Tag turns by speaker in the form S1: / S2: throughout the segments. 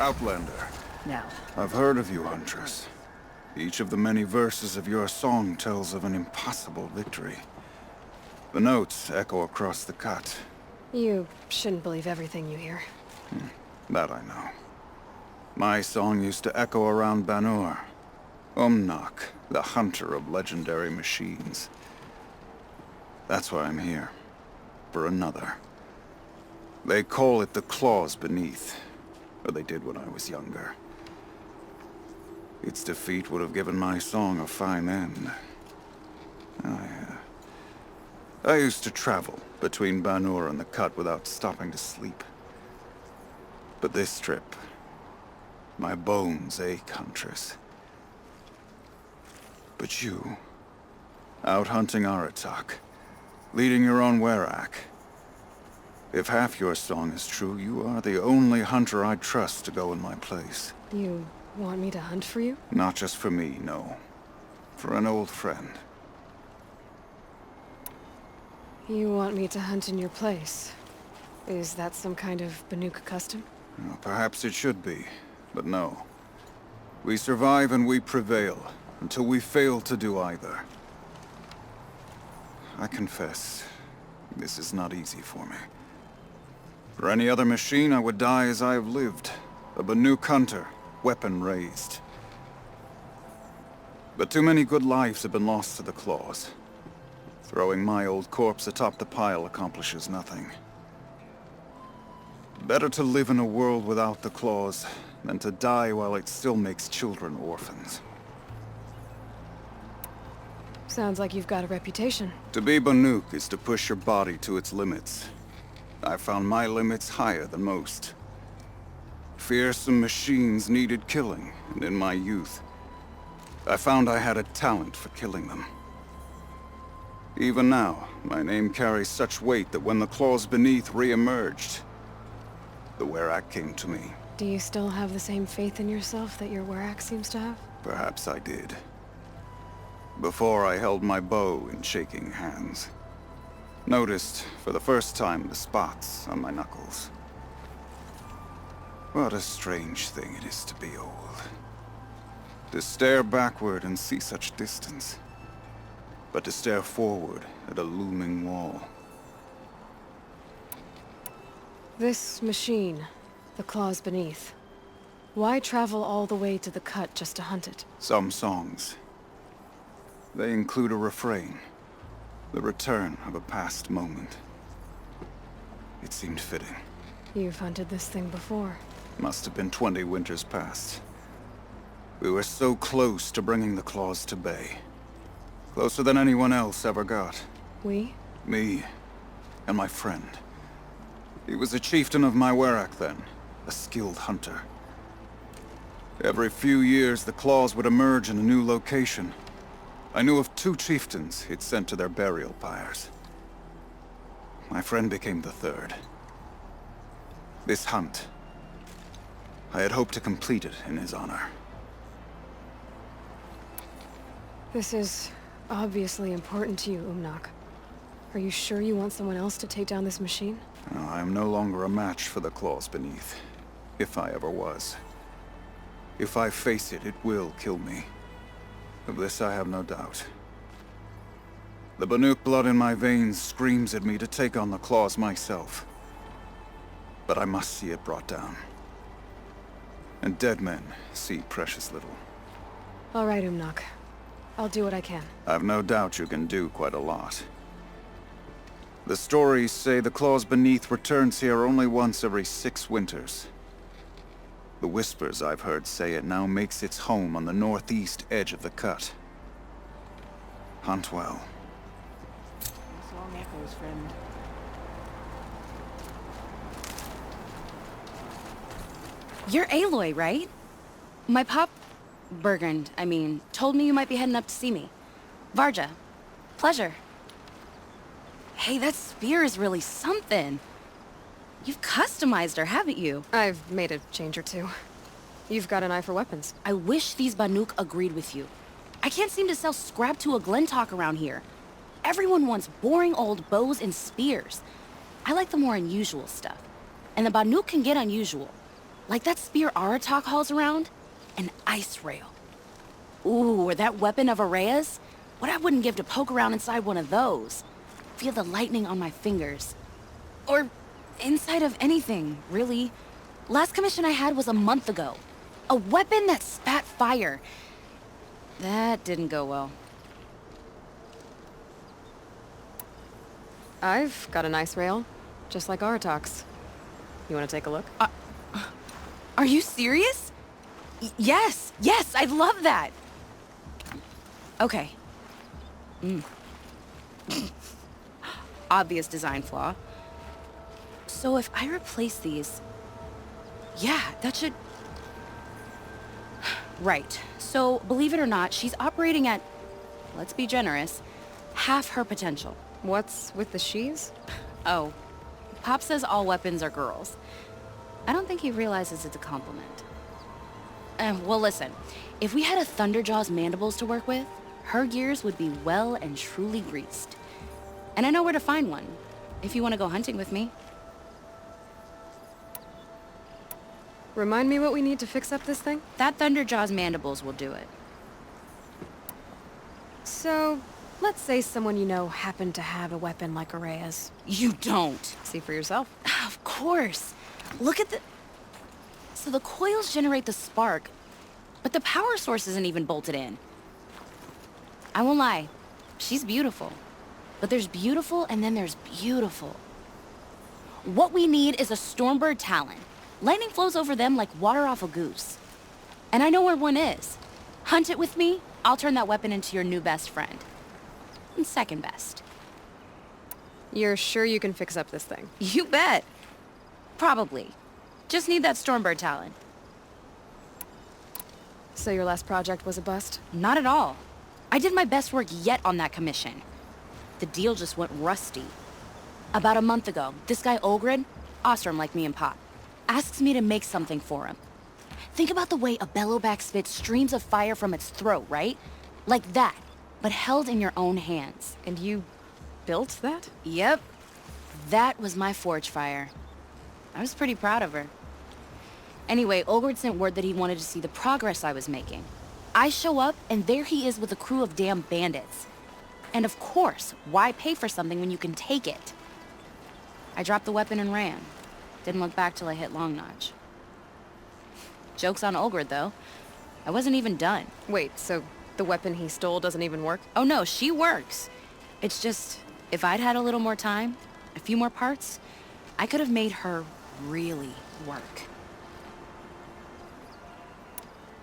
S1: Outlander.
S2: Now.
S1: I've heard of you, Huntress. Each of the many verses of your song tells of an impossible victory. The notes echo across the cut.
S3: You shouldn't believe everything you hear.
S1: That I know. My song used to echo around Banur. Umnak, the hunter of legendary machines. That's why I'm here. For another. They call it the claws beneath. Or they did when I was younger. Its defeat would have given my song a fine end. I used to travel between Banur and the Cut without stopping to sleep. But this trip, my bones ache, Huntress. But you, out hunting Aratak, leading your own Werak. If half your song is true, you are the only hunter I'd trust to go in my place.
S3: You want me to hunt for you?
S1: Not just for me, no. For an old friend.
S3: You want me to hunt in your place? Is that some kind of Banuk custom?
S1: Well, perhaps it should be, but no. We survive and we prevail, until we fail to do either. I confess, this is not easy for me. For any other machine, I would die as I have lived. A Banuk hunter, weapon raised. But too many good lives have been lost to the claws. Throwing my old corpse atop the pile accomplishes nothing. Better to live in a world without the claws than to die while it still makes children orphans.
S3: Sounds like you've got a reputation.
S1: To be Banuk is to push your body to its limits. I found my limits higher than most. Fearsome machines needed killing, and in my youth, I found I had a talent for killing them. Even now, my name carries such weight that when the claws beneath re-emerged, the Werak came to me.
S3: Do you still have the same faith in yourself that your Werak seems to have?
S1: Perhaps I did. Before I held my bow in shaking hands. Noticed, for the first time, the spots on my knuckles. What a strange thing it is to be old. To stare backward and see such distance. But to stare forward at a looming wall.
S3: This machine, the claws beneath. Why travel all the way to the Cut just to hunt it?
S1: Some songs. They include a refrain. The return of a past moment. It seemed fitting.
S3: You've hunted this thing before.
S1: Must have been 20 winters past. We were so close to bringing the claws to bay. Closer than anyone else ever got.
S3: We?
S1: Me, and my friend. He was a chieftain of my Werak then, a skilled hunter. Every few years, the claws would emerge in a new location. I knew of 2 chieftains he'd sent to their burial pyres. My friend became the 3rd. This hunt, I had hoped to complete it in his honor.
S3: This is obviously important to you, Umnak. Are you sure you want someone else to take down this machine?
S1: No, I am no longer a match for the claws beneath. If I ever was. If I face it, it will kill me. Of this I have no doubt. The Banuk blood in my veins screams at me to take on the claws myself. But I must see it brought down. And dead men see precious little.
S3: All right, Umnak. I'll do what I can.
S1: I've no doubt you can do quite a lot. The stories say the claws beneath returns here only once every 6 winters. The whispers I've heard say it now makes its home on the northeast edge of the Cut. Hunt well.
S2: Song echoes, friend.
S4: You're Aloy, right? My pop... Bergund, I mean, told me you might be heading up to see me. Varja. Pleasure. Hey, that spear is really something. You've customized her, haven't you?
S3: I've made a change or 2. You've got an eye for weapons.
S4: I wish these Banuk agreed with you. I can't seem to sell scrap to a Glentalk around here. Everyone wants boring old bows and spears. I like the more unusual stuff. And the Banuk can get unusual. Like that spear Aratak hauls around? An ice rail. Ooh, or that weapon of Araya's? What I wouldn't give to poke around inside one of those. Feel the lightning on my fingers. Or inside of anything, really. Last commission I had was a month ago. A weapon that spat fire. That didn't go well.
S3: I've got an ice rail, just like Aratak's. You want to take a look?
S4: Are you serious? Yes, I'd love that. Okay. Obvious design flaw. So if I replace these... Yeah, that should... Right. So, believe it or not, she's operating at, let's be generous, half her potential.
S3: What's with the she's?
S4: Oh, Pop says all weapons are girls. I don't think he realizes it's a compliment. Well, listen. If we had a Thunderjaw's mandibles to work with, her gears would be well and truly greased. And I know where to find one, if you want to go hunting with me.
S3: Remind me what we need to fix up this thing?
S4: That Thunderjaw's mandibles will do it.
S3: So, let's say someone you know happened to have a weapon like Araya's.
S4: You don't.
S3: See for yourself.
S4: Of course. Look at the... So the coils generate the spark, but the power source isn't even bolted in. I won't lie. She's beautiful. But there's beautiful and then there's beautiful. What we need is a Stormbird Talon. Lightning flows over them like water off a goose. And I know where one is. Hunt it with me, I'll turn that weapon into your new best friend. And second best.
S3: You're sure you can fix up this thing?
S4: You bet. Probably. Just need that Stormbird Talon.
S3: So your last project was a bust?
S4: Not at all. I did my best work yet on that commission. The deal just went rusty. About a month ago, this guy Olgrid, Ostrom like me and Pop, asks me to make something for him. Think about the way a bellowback spits streams of fire from its throat, right? Like that, but held in your own hands.
S3: And you built that?
S4: Yep. That was my forge fire. I was pretty proud of her. Anyway, Olgrid sent word that he wanted to see the progress I was making. I show up, and there he is with a crew of damn bandits. And of course, why pay for something when you can take it? I dropped the weapon and ran. Didn't look back till I hit Long Notch. Joke's on Olgrid, though. I wasn't even done.
S3: Wait, so the weapon he stole doesn't even work?
S4: Oh no, she works. It's just, if I'd had a little more time, a few more parts, I could have made her really work.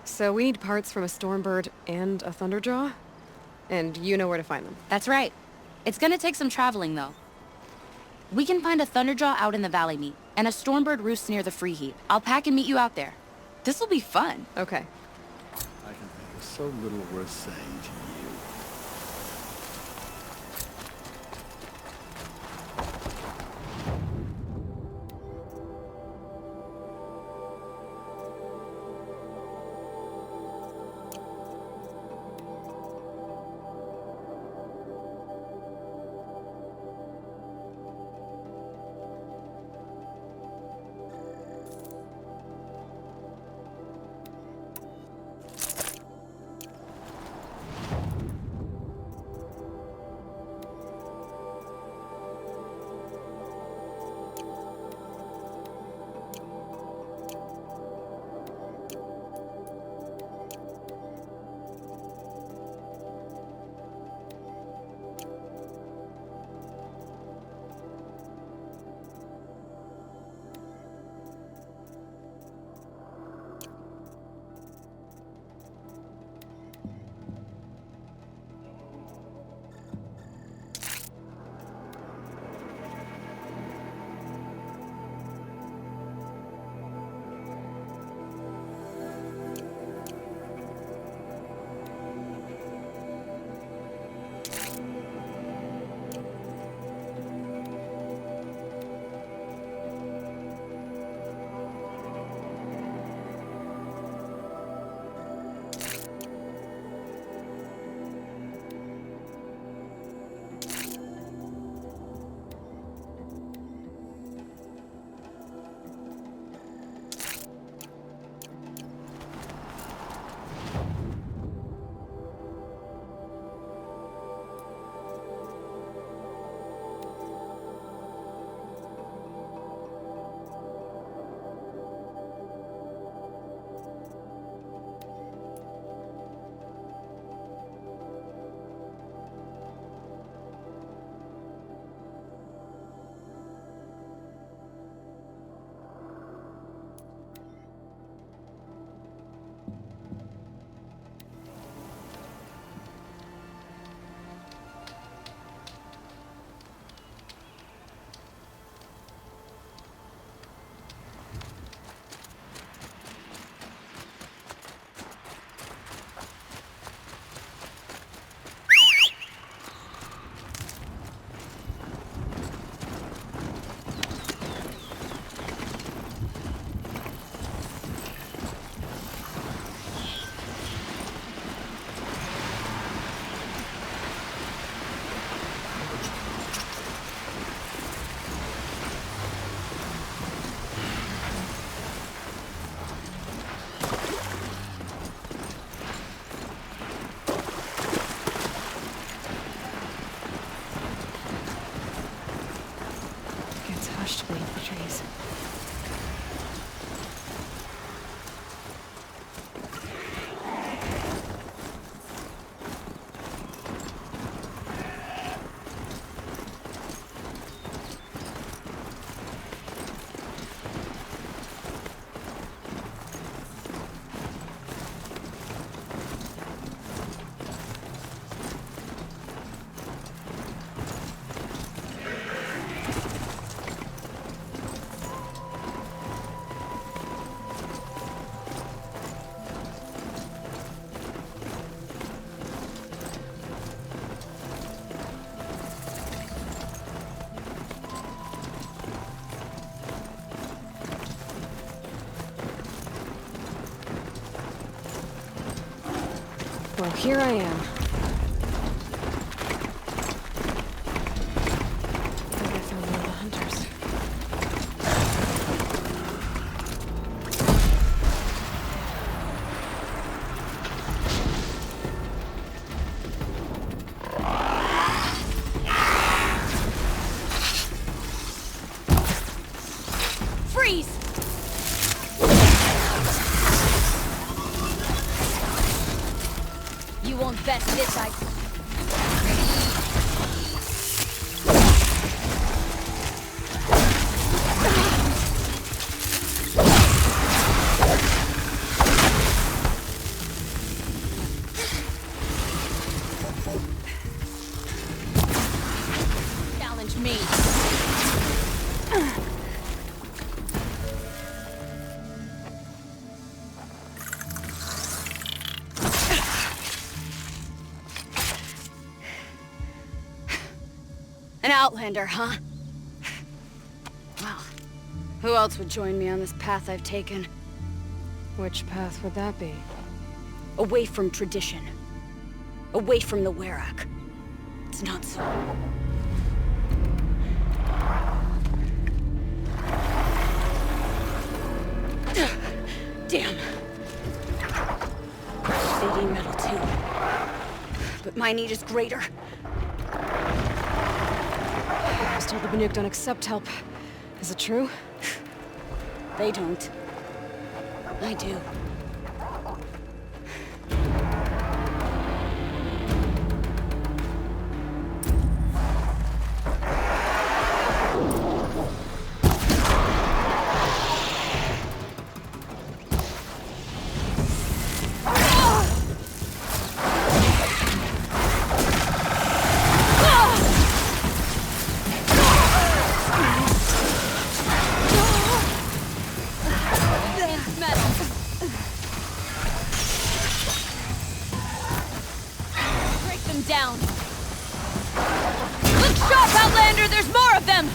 S3: So we need parts from a Stormbird and a Thunderjaw? And you know where to find them?
S4: That's right. It's gonna take some traveling, though. We can find a Thunderjaw out in the Valley Meet, and a Stormbird roost near the Free Heap. I'll pack and meet you out there. This'll be fun.
S3: Okay.
S5: I can think of so little worth saying to you.
S3: here I am. I think I found one of the hunters.
S4: Freeze! You won't best this, challenge me. An outlander, huh? Well, who else would join me on this path I've taken?
S3: Which path would that be?
S4: Away from tradition. Away from the Werak. It's not so. Damn. They need metal too. But my need is greater.
S3: I was told the Banuk don't accept help. Is it true?
S4: They don't. I do. Down. Look sharp, Outlander! There's more of them!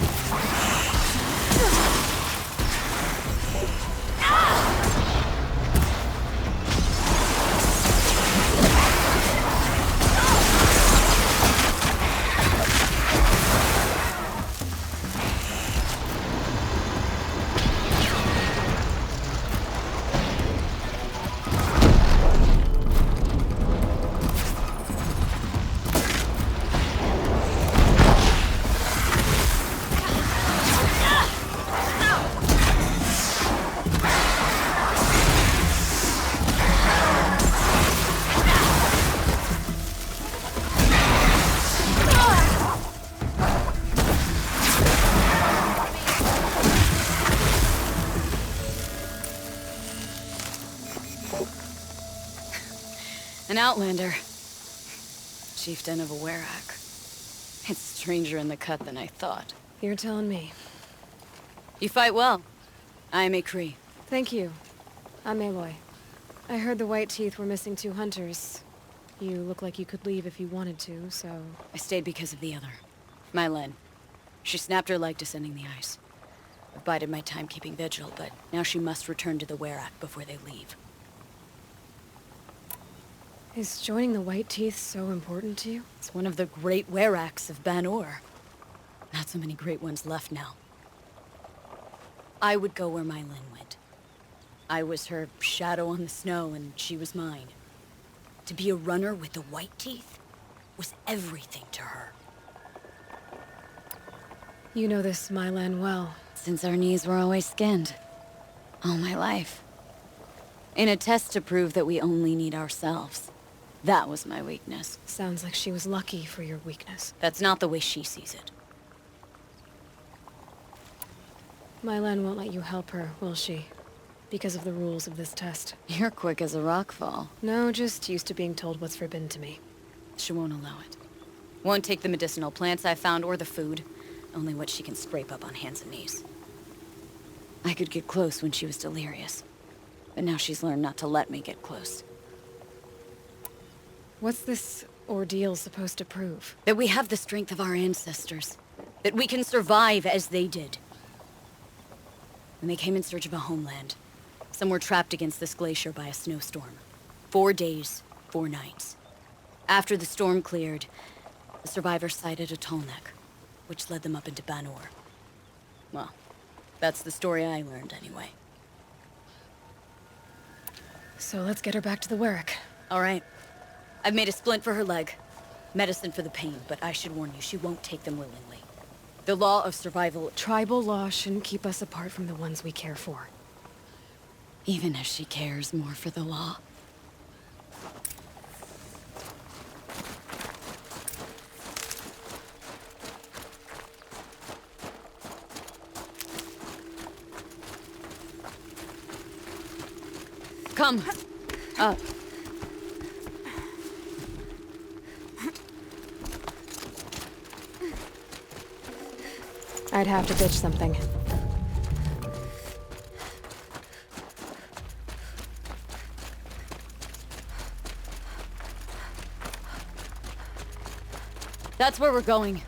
S4: An outlander. Chieftain of a Werak. It's stranger in the cut than I thought.
S3: You're telling me.
S4: You fight well. I am a Cree.
S3: Thank you. I'm Aloy. I heard the White Teeth were missing 2 hunters. You look like you could leave if you wanted to, so...
S4: I stayed because of the other. Mylen. She snapped her leg descending the ice. I've bided my time keeping vigil, but now she must return to the Werak before they leave.
S3: Is joining the White Teeth so important to you?
S4: It's one of the great Weraks of Ban-Or. Not so many great ones left now. I would go where Mylen went. I was her shadow on the snow, and she was mine. To be a runner with the White Teeth was everything to her.
S3: You know this Mylan well.
S4: Since our knees were always skinned. All my life. In a test to prove that we only need ourselves. That was my weakness.
S3: Sounds like she was lucky for your weakness.
S4: That's not the way she sees it.
S3: Mylan won't let you help her, will she? Because of the rules of this test.
S4: You're quick as a rockfall.
S3: No, just used to being told what's forbidden to me.
S4: She won't allow it. Won't take the medicinal plants I found or the food. Only what she can scrape up on hands and knees. I could get close when she was delirious. But now she's learned not to let me get close.
S3: What's this ordeal supposed to prove?
S4: That we have the strength of our ancestors. That we can survive as they did. When they came in search of a homeland, some were trapped against this glacier by a snowstorm. 4 days, 4 nights. After the storm cleared, the survivors sighted a tall neck, which led them up into Banor. Well, that's the story I learned anyway.
S3: So let's get her back to the Werrick.
S4: All right. I've made a splint for her leg. Medicine for the pain, but I should warn you, she won't take them willingly. The law of survival...
S3: Tribal law shouldn't keep us apart from the ones we care for.
S4: Even if she cares more for the law. Come. Up.
S3: I'd have to ditch something.
S4: That's where we're going.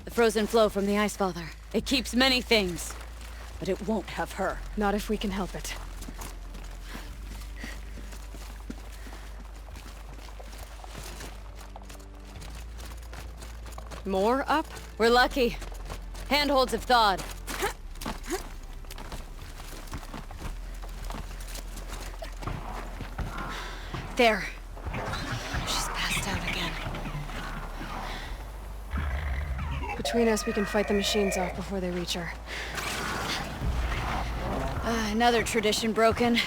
S4: The frozen flow from the Ice Father. It keeps many things, but it won't have her.
S3: Not if we can help it. More up?
S4: We're lucky. Handholds have thawed. There. She's passed out again.
S3: Between us, we can fight the machines off before they reach her.
S4: Another tradition broken.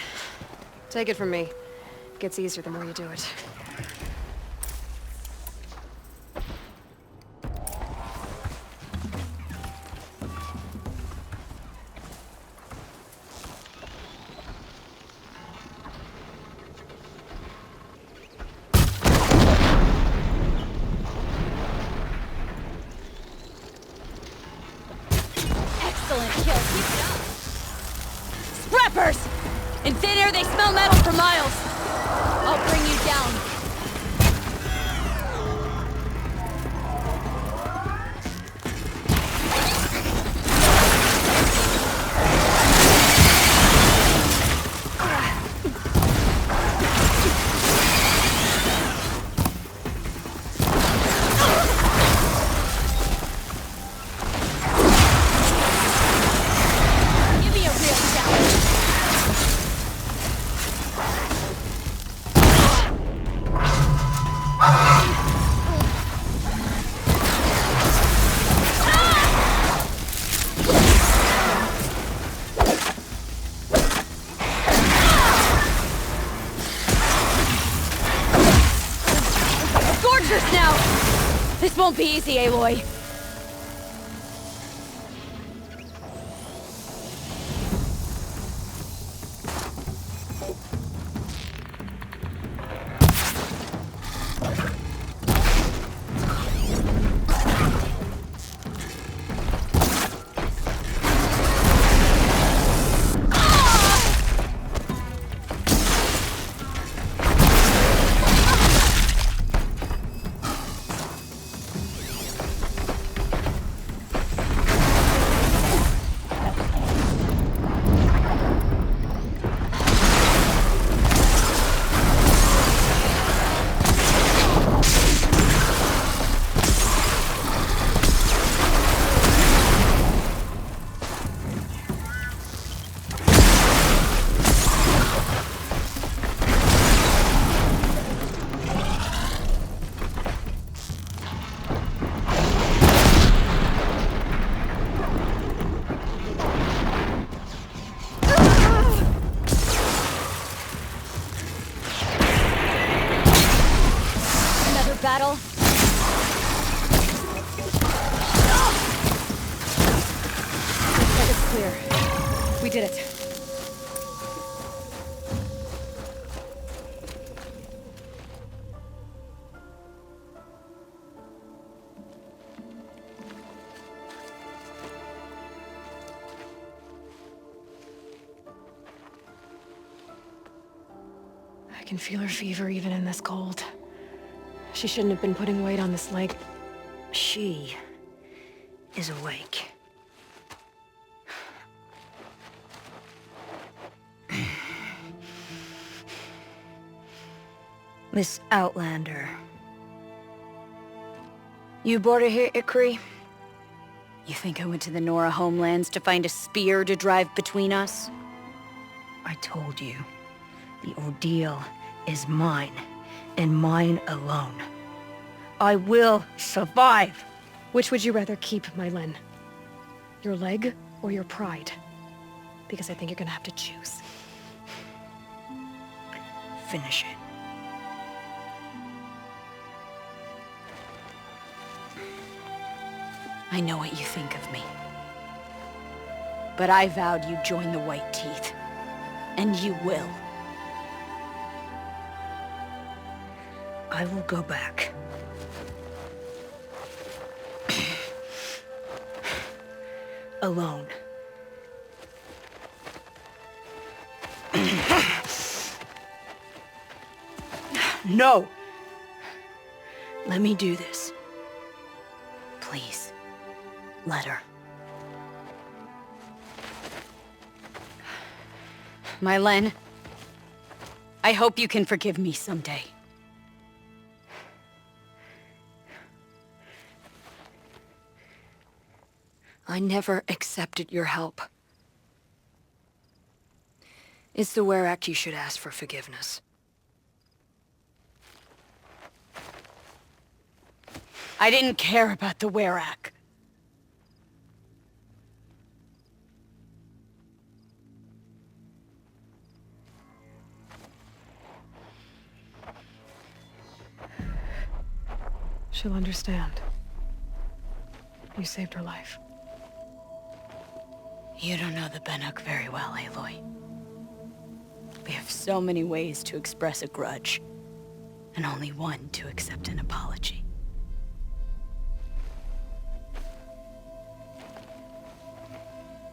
S3: Take it from me. It gets easier the more you do it.
S4: Excellent kill. Keep it up. Scrappers! In thin air, they smell metal for miles. I'll bring you down. Give me a real challenge. Gorgeous now! This won't be easy, Aloy. Another battle.
S3: Looks like it's clear. We did it. I can feel her fever even in this cold. She shouldn't have been putting weight on this leg.
S6: She is awake. This Outlander You brought her here, Ikri?
S4: You think I went to the Nora homelands to find a spear to drive between us?
S6: I told you. The ordeal is mine, and mine alone. I will survive!
S3: Which would you rather keep, my Len? Your leg or your pride? Because I think you're gonna have to choose.
S6: Finish it.
S4: I know what you think of me. But I vowed you'd join the White Teeth. And you will.
S6: I will go back. Alone. No! Let me do this.
S4: Please.
S6: Let her.
S4: My Len, I hope you can forgive me someday.
S3: I never accepted your help. It's the Werak you should ask for forgiveness.
S4: I didn't care about the Werak.
S3: She'll understand. You saved her life.
S4: You don't know the Banuk very well, Aloy. We have so many ways to express a grudge, and only one to accept an apology.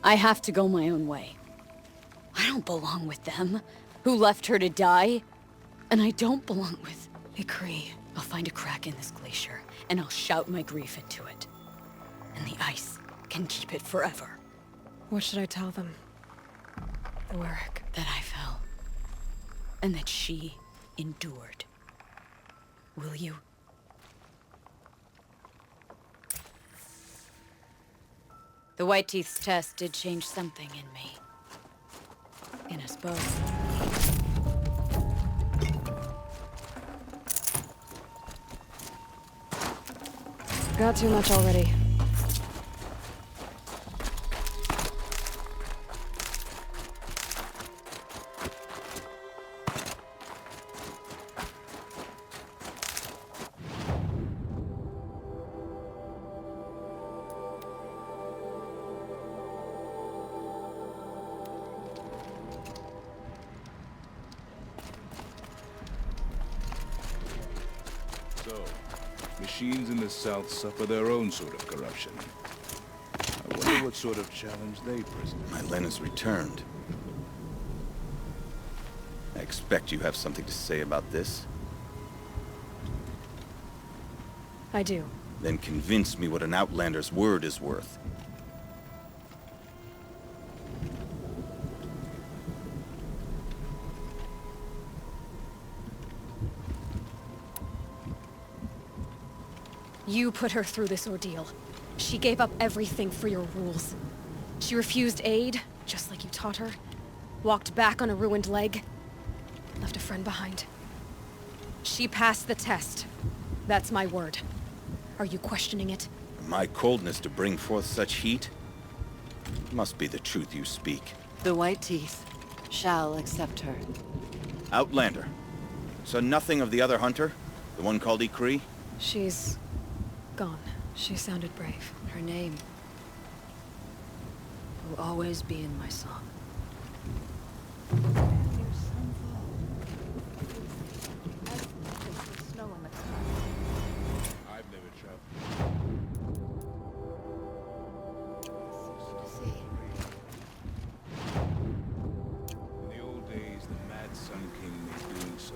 S4: I have to go my own way. I don't belong with them, who left her to die. And I don't belong with...
S3: Ikri.
S4: I'll find a crack in this glacier, and I'll shout my grief into it. And the ice can keep it forever.
S3: What should I tell them? The Werak.
S4: That I fell. And that she endured. Will you? The White Teeth's test did change something in me. In us both.
S3: Got too much already.
S7: So, machines in the South suffer their own sort of corruption. I wonder what sort of challenge they present.
S8: My Len has returned. I expect you have something to say about this.
S3: I do.
S8: Then convince me what an Outlander's word is worth.
S3: You put her through this ordeal. She gave up everything for your rules. She refused aid, just like you taught her. Walked back on a ruined leg. Left a friend behind. She passed the test. That's my word. Are you questioning it?
S8: My coldness to bring forth such heat? Must be the truth you speak.
S2: The White Teeth shall accept her.
S8: Outlander. So nothing of the other hunter? The one called Ikri?
S3: She's... gone. She sounded brave.
S2: Her name will always be in my song.
S7: I've never traveled. In the old days, the Mad Sun King made doing so